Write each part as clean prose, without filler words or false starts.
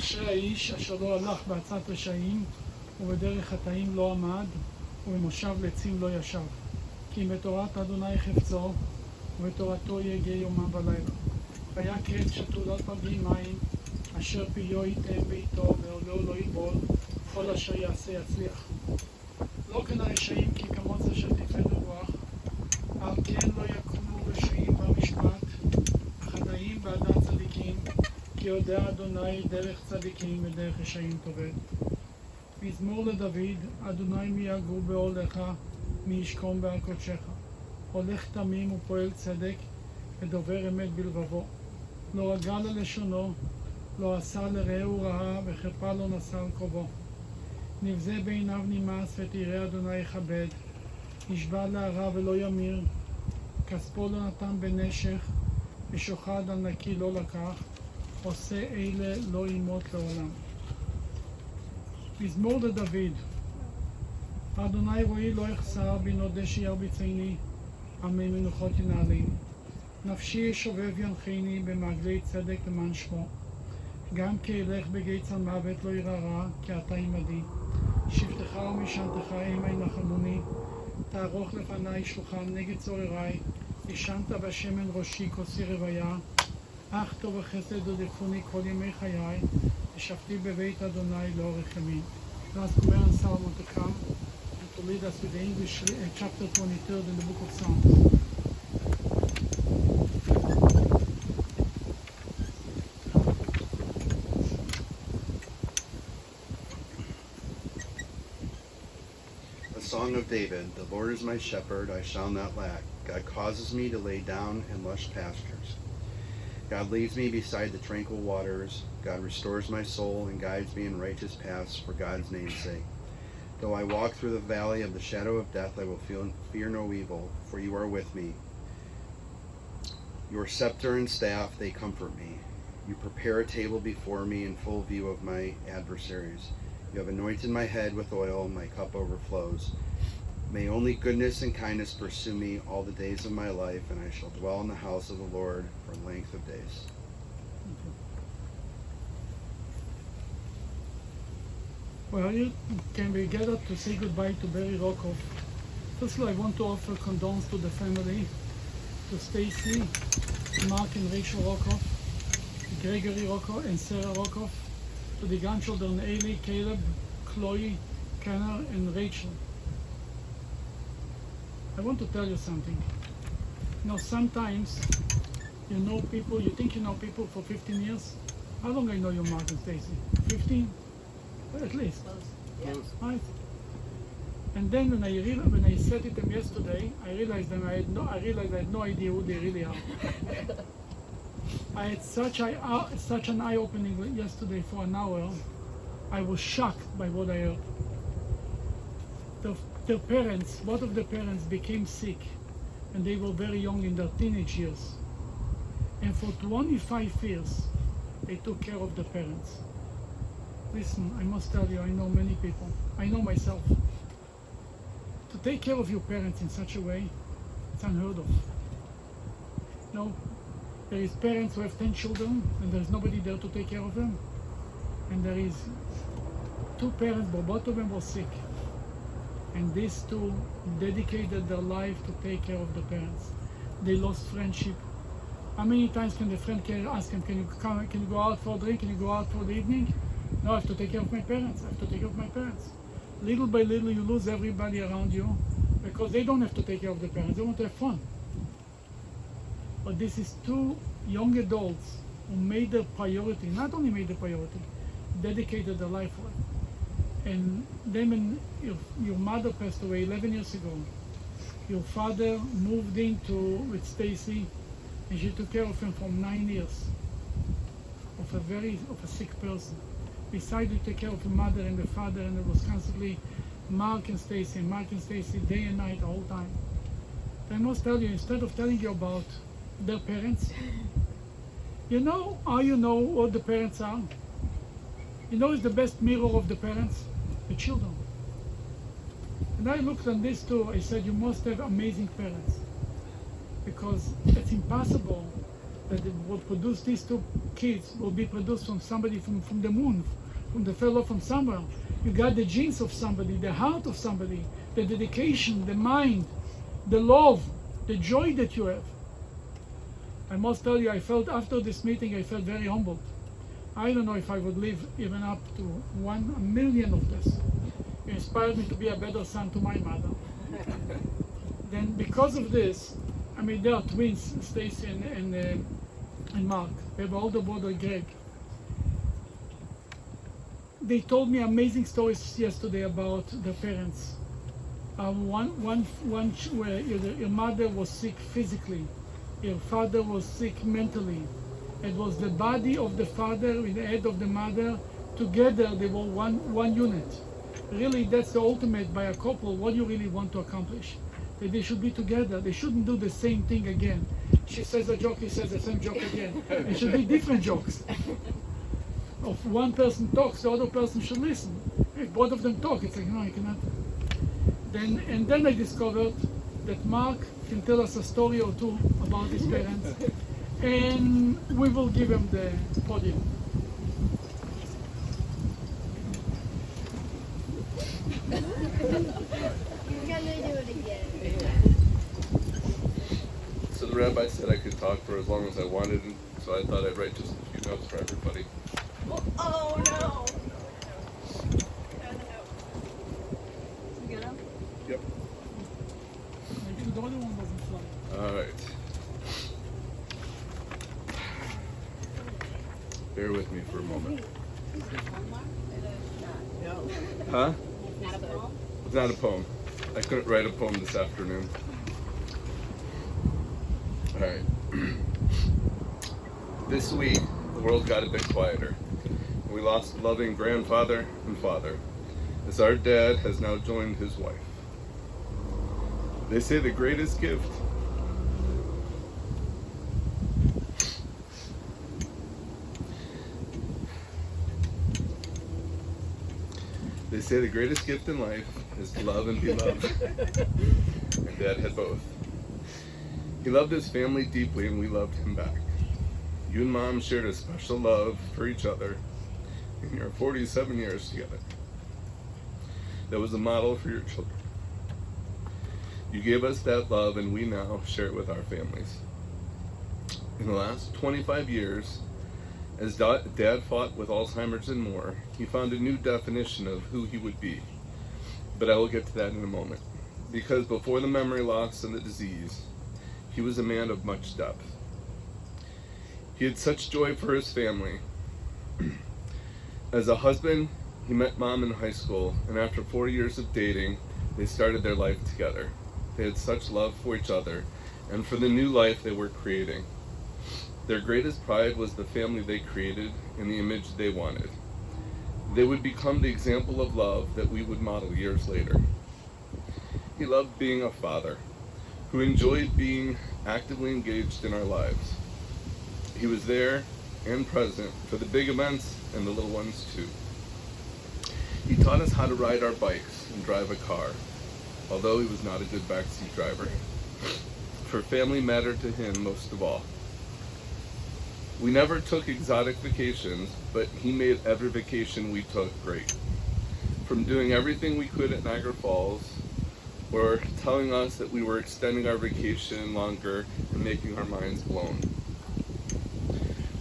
אשרי האיש אשר לא הלך בעצת רשעים, ובדרך חטאים לא עמד, ובמושב לצים לא ישב. כי אם בתורת אדוני חפצו, ובתורתו יגע יומם ולילה. והיה קץ שתולת פלגי מים, אשר פיו ייתן בעיתו, ועולו לא ייבול, כל אשר יעשה יצליח. לא כן הרשעים כי כמוץ אשר תפן רוח, על כן לא יקומו רשעים במשפט, החטאים בעדת צדיקים, כי יודע אדוני דרך צדיקים ודרך רשעים תאבד. מזמור לדוד, אדוני מי יגור באוהליך, מי ישכון בהר קודשך. הולך תמים ופועל צדק, ודובר אמת בלבבו. לא רגל ללשונו, לא עשה לרעהו רעה, וחרפה לא נשא על קרובו. נבזה בעיניו נמאס, ותראה אדוני יכבד. נשבע להרע ולא ימיר, כספו לא נתן בנשך, ושוחד על נקי לא לקח, עושה אלה לא ימות לעולם. מזמור לדוד, אדוני רואי לא יחסר, בינו דשא ירביצני, עמי מנוחות ינעלני. נפשי ישובב ינחני, במעגלי צדק למען שמו. גם כי אלך בגיא צל מוות לא ירא רע, כי אתה עמדי. שבטך ומשענתך המה ינחמוני, תערוך לפני שלוחם נגד צורריי, ישנת בשמן ראשי כוסי רוויה, אך טוב וחסד הוליכוני כל ימי חיי, ישבתי בבית אדוני לאורך ימים. Let's go and Solomon to come and to lead us with the English chapter 23 in the book of Psalms. A Song of David. The Lord is my shepherd, I shall not lack. God causes me to lay down in lush pastures. God leads me beside the tranquil waters. God restores my soul and guides me in righteous paths for God's name's sake. Though I walk through the valley of the shadow of death, I will fear no evil, for you are with me. Your scepter and staff, they comfort me. You prepare a table before me in full view of my adversaries. You have anointed my head with oil, my cup overflows. May only goodness and kindness pursue me all the days of my life, and I shall dwell in the house of the Lord for length of days. Well, you can be gathered to say goodbye to Barry Rokoff. First of all, I want to offer condolences to the family, to Stacy, Mark and Rachel Rokoff, Gregory Rokoff and Sarah Rokoff, to the grandchildren Ailey, Caleb, Chloe, Kenner, and Rachel. I want to tell you something. You know, sometimes you know people, you think you know people for 15 years. How long I know you, Mark and Stacy? 15? At least. Yeah. Right? And then when I said it to them yesterday, I realized I had no idea who they really are. I had such an eye-opening yesterday for an hour. I was shocked by what I heard. Their parents, both of the parents became sick, and they were very young in their teenage years. And for 25 years, they took care of the parents. Listen, I must tell you, I know many people. I know myself. To take care of your parents in such a way, it's unheard of. No, there is parents who have 10 children, and there's nobody there to take care of them. And there is 2 parents, but both of them were sick. And these 2 dedicated their life to take care of the parents. They lost friendship. How many times can the friend ask him, can you go out for a drink, can you go out for the evening? No, I have to take care of my parents, I have to take care of my parents. Little by little you lose everybody around you because they don't have to take care of the parents, they want to have fun. But this is 2 young adults who made their priority, not only made the priority, dedicated their life for it. And then when your mother passed away 11 years ago, your father moved with Stacy, and she took care of him for 9 years, of a sick person. Besides, you take care of your mother and the father, and it was constantly Mark and Stacy, day and night, the whole time. I must tell you, instead of telling you about their parents, you know how you know what the parents are? You know, it's the best mirror of the parents? The children. And I looked on this too, I said, you must have amazing parents. Because it's impossible that it will produce these two kids will be produced from somebody from the moon, from the fellow from somewhere. You got the genes of somebody, the heart of somebody, the dedication, the mind, the love, the joy that you have. I must tell you, I felt after this meeting, I felt very humbled. I don't know if I would live even up to 1 million of this. It inspired me to be a better son to my mother. Then because of this, I mean, they are twins, Stacy and Mark. They have an older brother, Greg. They told me amazing stories yesterday about their parents. One where your mother was sick physically, your father was sick mentally. It was the body of the father with the head of the mother. Together they were one unit. Really, that's the ultimate by a couple, what you really want to accomplish. That they should be together. They shouldn't do the same thing again. She says a joke, he says the same joke again. It should be different jokes. If one person talks, the other person should listen. If both of them talk, it's like, no, you cannot. Then I discovered that Mark can tell us a story or two about his parents, and we will give him the podium. So the rabbi said I could talk for as long as I wanted, so I thought I'd write just a few notes for everybody. Oh no! You get him? Yep. Maybe the other one doesn't fly. All right. Bear with me for a moment. Huh? Not a poem? It's not a poem. I couldn't write a poem this afternoon. All right. This week, the world got a bit quieter. We lost a loving grandfather and father, as our dad has now joined his wife. They say the greatest gift in life is to love and be loved. And Dad had both. He loved his family deeply, and we loved him back. You and Mom shared a special love for each other in your 47 years together. That was a model for your children. You gave us that love, and we now share it with our families. In the last 25 years, as Dad fought with Alzheimer's and more, he found a new definition of who he would be. But I will get to that in a moment. Because before the memory loss and the disease, he was a man of much depth. He had such joy for his family. As a husband, he met Mom in high school, and after 4 years of dating, they started their life together. They had such love for each other and for the new life they were creating. Their greatest pride was the family they created and the image they wanted. They would become the example of love that we would model years later. He loved being a father who enjoyed being actively engaged in our lives. He was there and present for the big events and the little ones too. He taught us how to ride our bikes and drive a car, although he was not a good backseat driver. For family mattered to him most of all. We never took exotic vacations, but he made every vacation we took great. From doing everything we could at Niagara Falls, or telling us that we were extending our vacation longer and making our minds blown.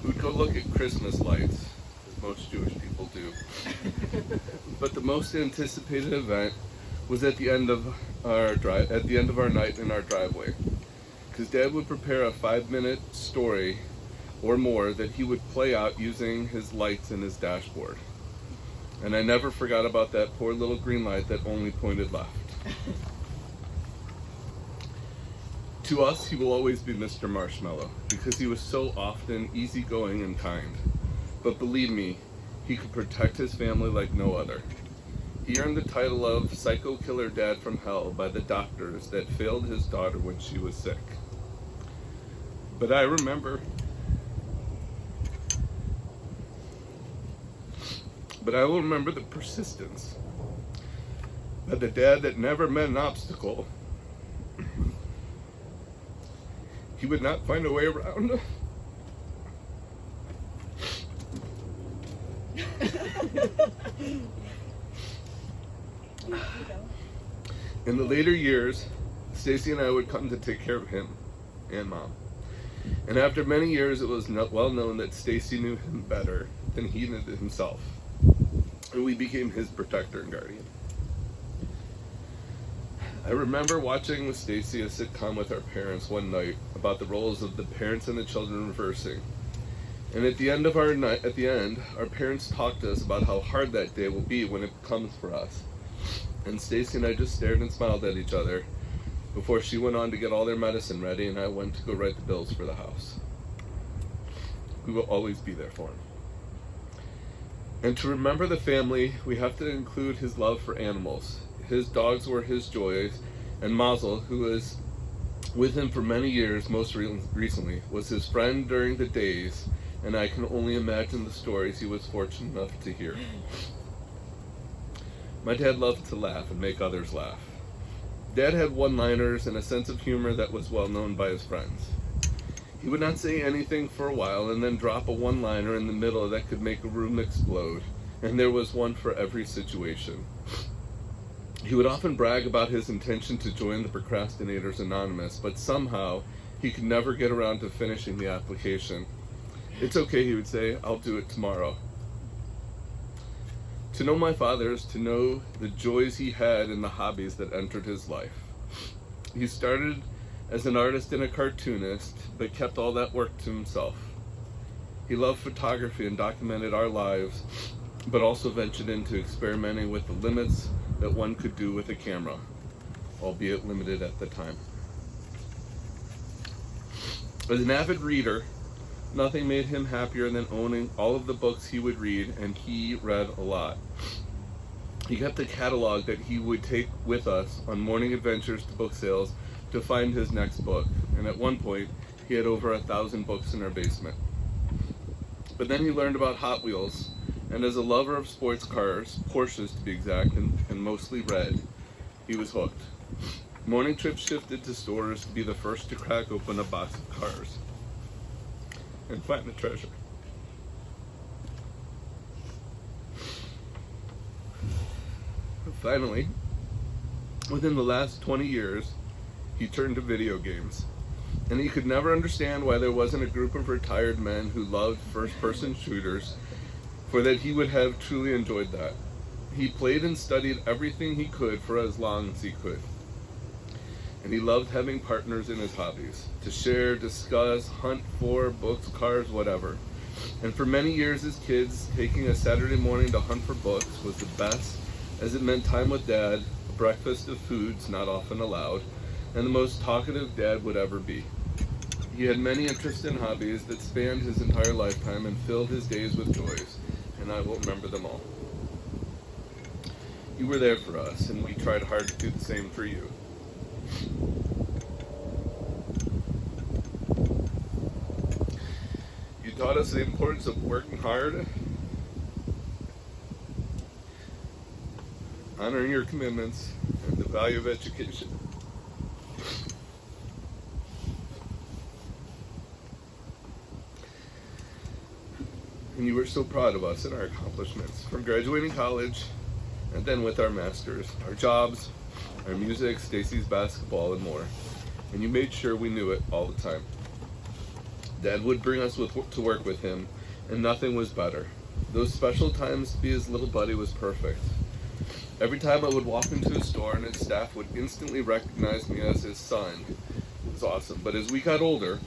We'd go look at Christmas lights, as most Jewish people do. But the most anticipated event was at the end of our night in our driveway, because Dad would prepare a 5-minute story or more that he would play out using his lights in his dashboard. And I never forgot about that poor little green light that only pointed left. To us, he will always be Mr. Marshmallow, because he was so often easygoing and kind. But believe me, he could protect his family like no other. He earned the title of Psycho Killer Dad from Hell by the doctors that failed his daughter when she was sick. But I will remember the persistence of the dad that never met an obstacle. He would not find a way around In the later years, Stacy and I would come to take care of him and Mom. And after many years, it was well known that Stacy knew him better than he knew himself. And we became his protector and guardian. I remember watching with Stacy a sitcom with our parents one night about the roles of the parents and the children reversing. And at the end of our night, our parents talked to us about how hard that day will be when it comes for us. And Stacy and I just stared and smiled at each other before she went on to get all their medicine ready, and I went to go write the bills for the house. We will always be there for him. And to remember the family, we have to include his love for animals. His dogs were his joys, and Mazel, who was with him for many years, most recently, was his friend during the days, and I can only imagine the stories he was fortunate enough to hear. My dad loved to laugh and make others laugh. Dad had one-liners and a sense of humor that was well known by his friends. He would not say anything for a while and then drop a one-liner in the middle that could make a room explode, and there was one for every situation. He would often brag about his intention to join the Procrastinators Anonymous, but somehow he could never get around to finishing the application. It's okay, he would say, I'll do it tomorrow. To know my father is to know the joys he had in the hobbies that entered his life. He started as an artist and a cartoonist, but kept all that work to himself. He loved photography and documented our lives, but also ventured into experimenting with the limits that one could do with a camera, albeit limited at the time. As an avid reader, nothing made him happier than owning all of the books he would read, and he read a lot. He kept a catalog that he would take with us on morning adventures to book sales to find his next book, and at one point, he had over 1,000 books in our basement. But then he learned about Hot Wheels, and as a lover of sports cars, Porsches to be exact, and mostly red, he was hooked. Morning trips shifted to stores to be the first to crack open a box of cars and find the treasure. Finally, within the last 20 years, he turned to video games. And he could never understand why there wasn't a group of retired men who loved first-person shooters, for that he would have truly enjoyed that. He played and studied everything he could for as long as he could. And he loved having partners in his hobbies, to share, discuss, hunt for, books, cars, whatever. And for many years as kids, taking a Saturday morning to hunt for books was the best, as it meant time with Dad, a breakfast of foods not often allowed, and the most talkative Dad would ever be. He had many interests and hobbies that spanned his entire lifetime and filled his days with joys, and I will remember them all. You were there for us, and we tried hard to do the same for you. You taught us the importance of working hard, honoring your commitments, and the value of education. And you were so proud of us and our accomplishments, from graduating college, and then with our masters, our jobs, our music, Stacy's basketball, and more. And you made sure we knew it all the time. Dad would bring us to work with him, and nothing was better. Those special times to be his little buddy was perfect. Every time I would walk into a store and his staff would instantly recognize me as his son. It was awesome. But as we got older,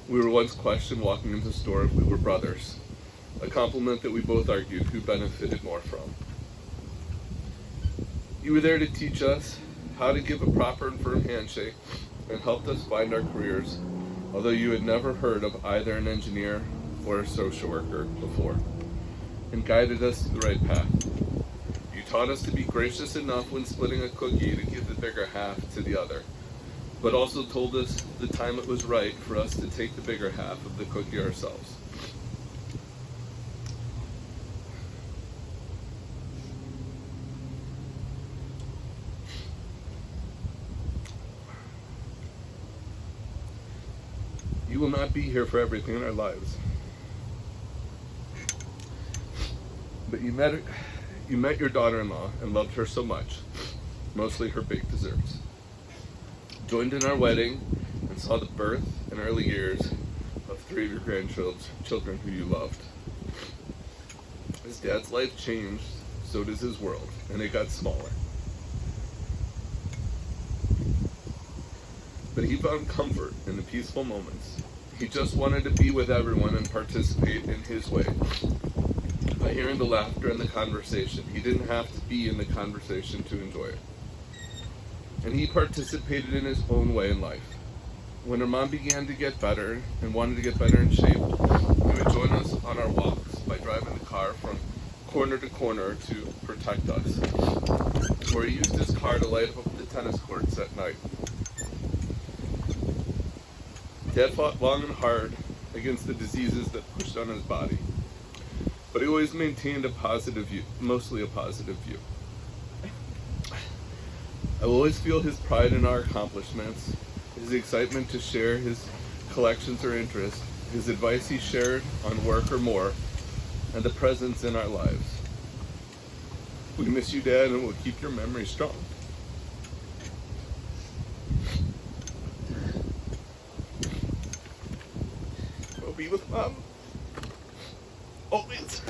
we were once questioned walking into the store if we were brothers. A compliment that we both argued who benefited more from. You were there to teach us how to give a proper and firm handshake, and helped us find our careers, although you had never heard of either an engineer or a social worker before, and guided us to the right path. You taught us to be gracious enough when splitting a cookie to give the bigger half to the other, but also told us the time it was right for us to take the bigger half of the cookie ourselves. You will not be here for everything in our lives. But you met your daughter-in-law and loved her so much, mostly her baked desserts. Joined in our wedding and saw the birth and early years of 3 of your grandchildren who you loved. As Dad's life changed, so does his world, and it got smaller. But he found comfort in the peaceful moments. He just wanted to be with everyone and participate in his way. By hearing the laughter and the conversation, he didn't have to be in the conversation to enjoy it. And he participated in his own way in life. When her mom began to get better and wanted to get better in shape, he would join us on our walks by driving the car from corner to corner to protect us. Or he used his car to light up the tennis courts at night. Dad fought long and hard against the diseases that pushed on his body. But he always maintained a positive view, mostly a positive view. I will always feel his pride in our accomplishments, his excitement to share his collections or interests, his advice he shared on work or more, and the presence in our lives. We miss you, Dad, and we'll keep your memory strong. We'll be with Mom. Always.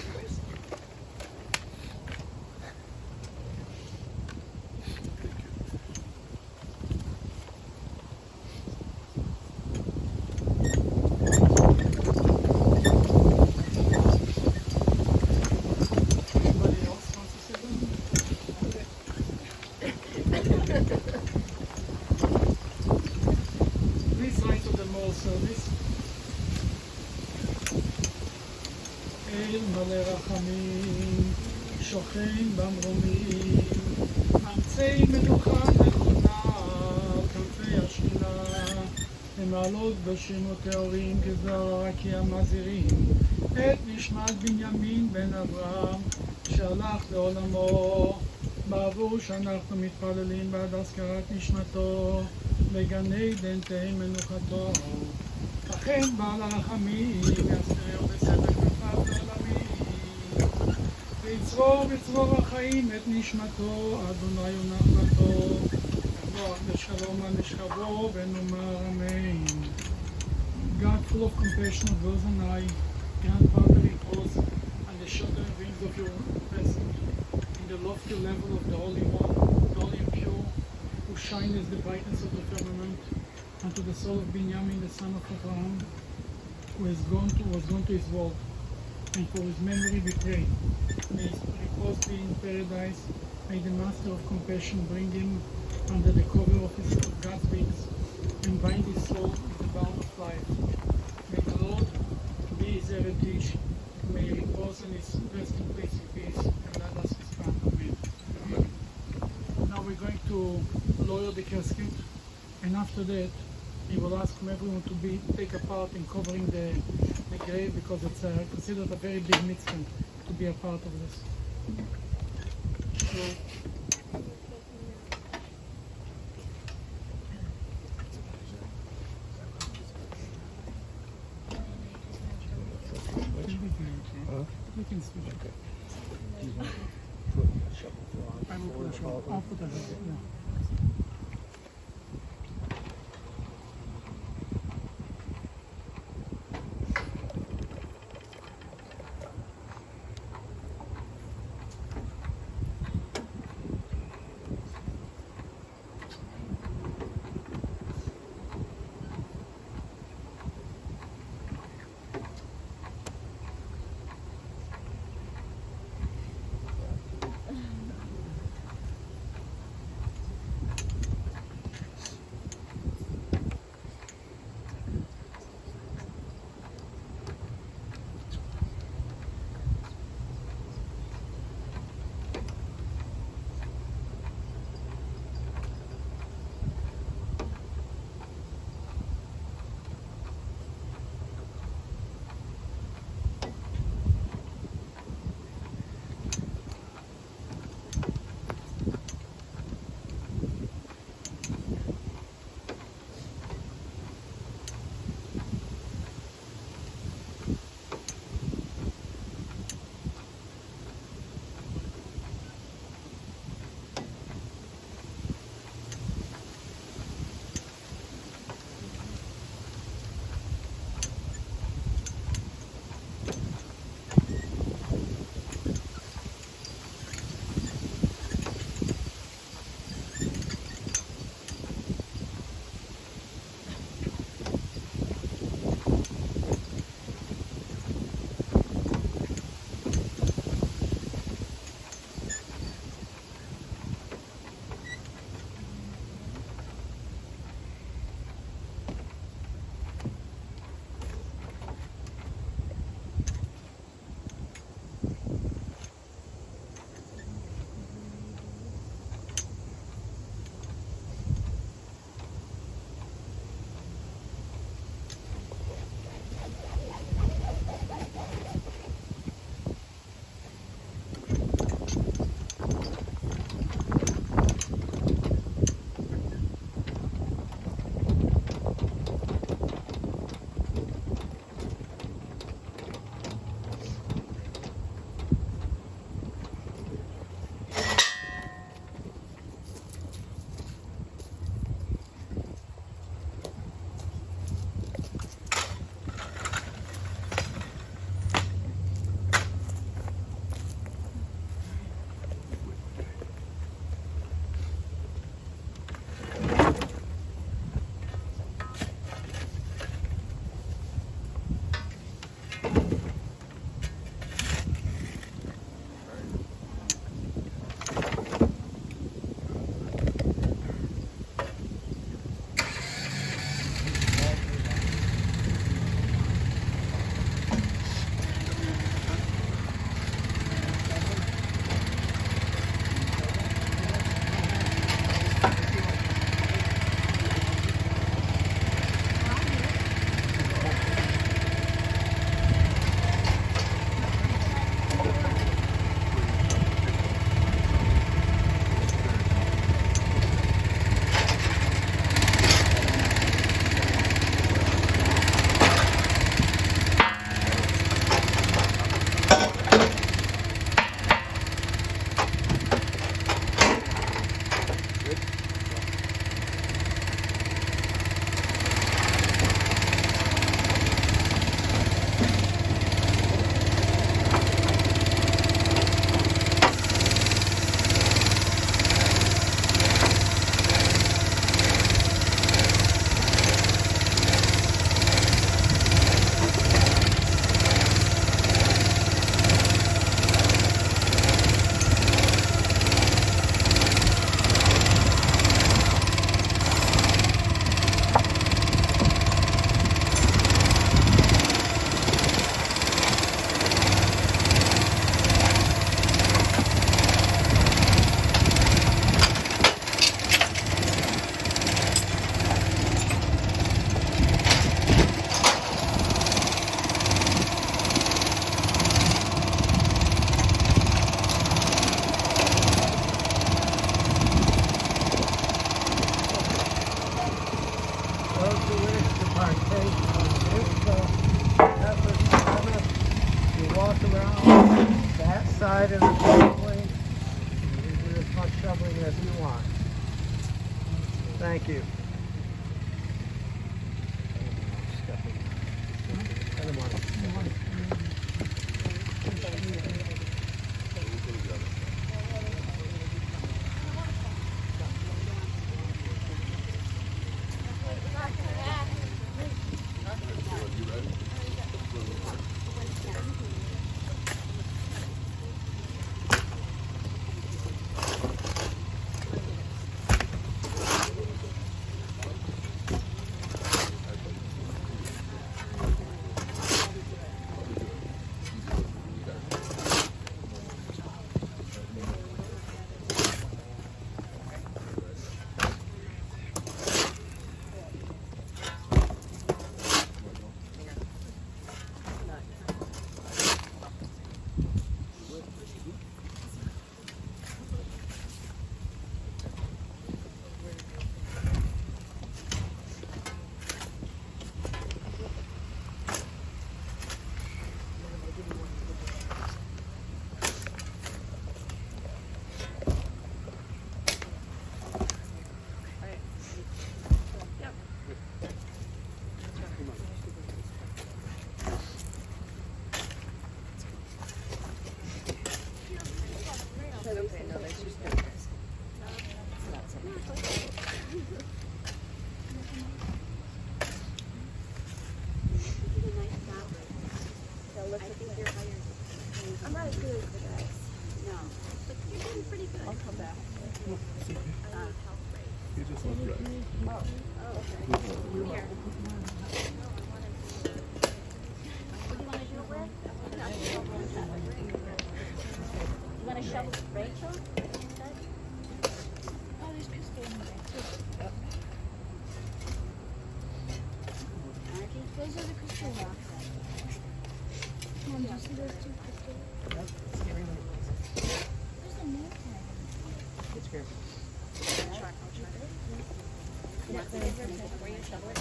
Anybody else wants to say something? These lines of the mall service. אל מלא רחמים, שוכן במרומים, אמצעי מנוחה נכונה, כנפי השכינה, למעלות בשמות טהורים כזרע כי המזהירים, את נשמת בנימין בן אברהם, שהלך לעולמו, בעבור שאנחנו מתפללים בעד הזכרת נשמתו, בגן עדן תהא מנוחתו. אכן בעל הרחמים, יסתרהו בסדר כנפיו לעולמים. ויצרור החיים את נשמתו, אדוני ונחלתו. יבוא בשלום על משכבו, ונאמר אמן. God, full of compassion, goes and I, Grandfather, repose on the sheltering wings of your presence, in the lofty level of the Holy One, the Holy and Pure, who shine as the brightness of the firmament, unto the soul of Binyamin, the son of Abraham, who was gone to his world. And for his memory we pray. May his repose be in paradise. May the Master of Compassion bring him under the cover of God's wings and bind his soul with the bound of life. May the Lord be his heritage. May he repose in his resting place in peace. And let us respond. Amen. Amen. Now we're going to lower the casket, and after that he will ask everyone to take a part in covering the grave, because it's considered a very big mitzvah to be a part of this. So, we can switch. I will put a shovel. I'll put a shovel. Yeah. Those who wish to partake of this effort together, you walk around that side of the building. You do as much shoveling as you want. Thank you. I don't want to- I'm not as good as the guys. No. But you're doing pretty good. I'll come back. Health rate. You just look right. Oh, okay. Here. What do you want to do it with? You want to shovel with Rachel? Oh, there's pistol in there too. Auntie, those are the crystal rocks. Mom, do you see those two crystal rocks? There's a more tag. It's good. I'll try it. What's the difference before you shovel it?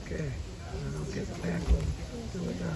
Okay. I'll get back to it now.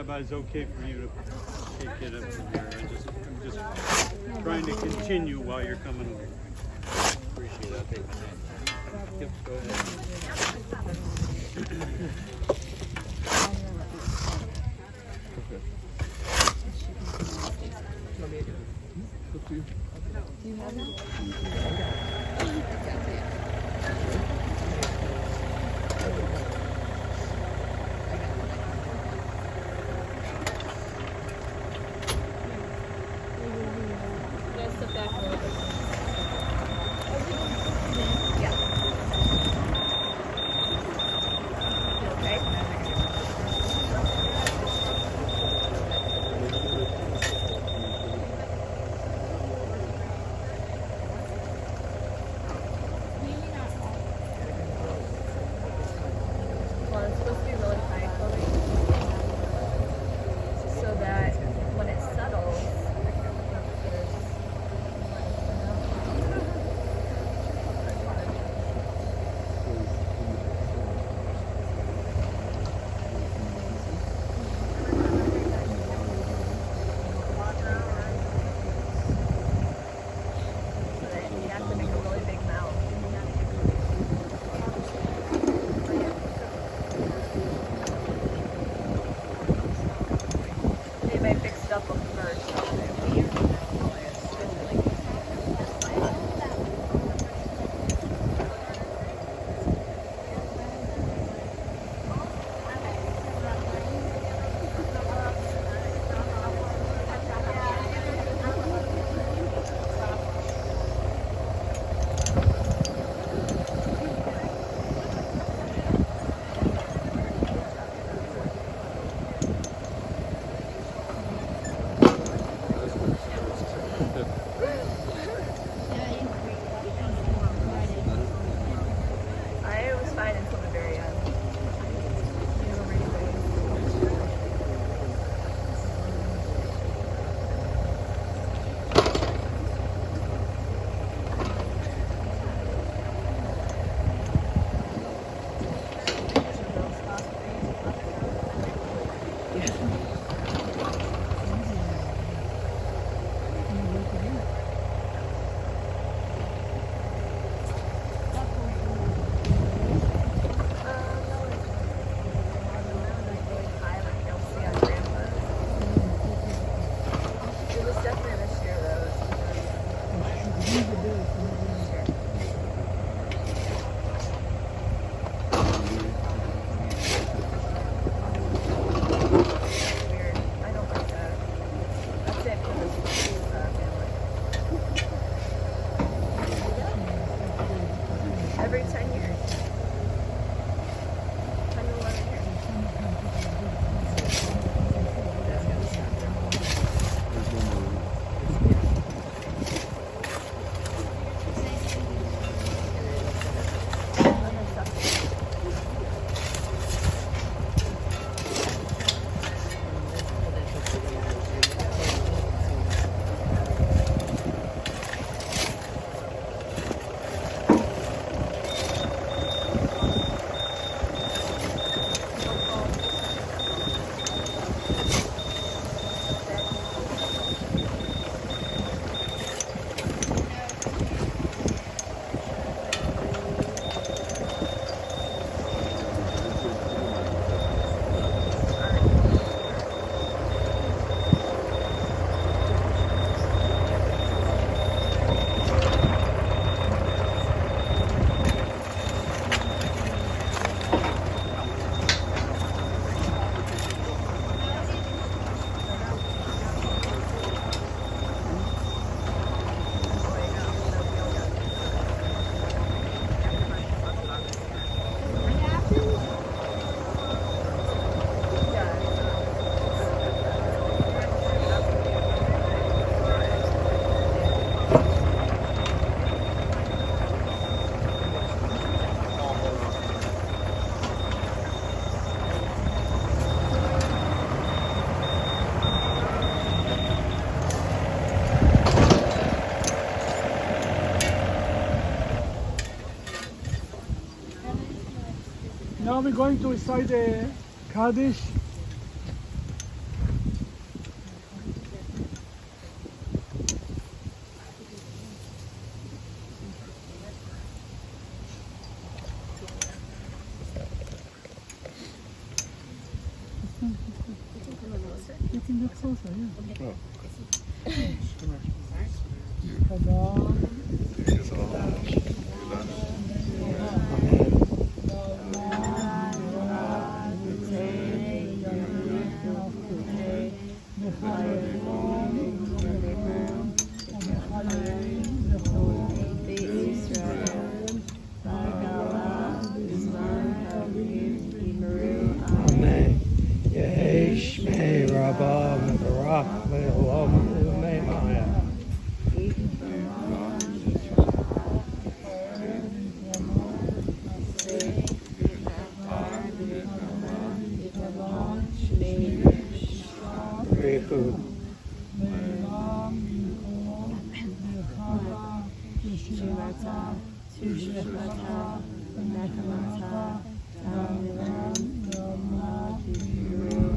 Rabbi, it's okay for you to take it up from here. I'm just trying to continue while you're coming over. Appreciate that. Take my hand. Yep, go ahead. Well, it's supposed to be really high coding so that when it settles, so that you have to make a really big mouth. They may fix it up first. I was fine until the very end. It was definitely this year weird. I don't like that. That's it for this family. Every 10 years. 10 to 11 years. That's gonna stop. Now we're going to recite the Kaddish. get closer, yeah. Oh. Amen. Yesh me rabba mevarach le'olam u'mei maya. Rehud.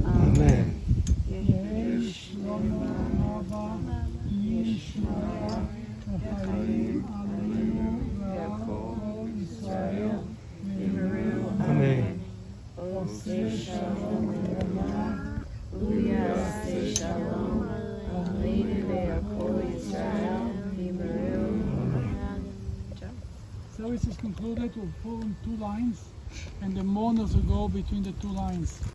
Amen. Amen. Service is concluded. We'll pull in 2 lines, and the mourners will go between the 2 lines.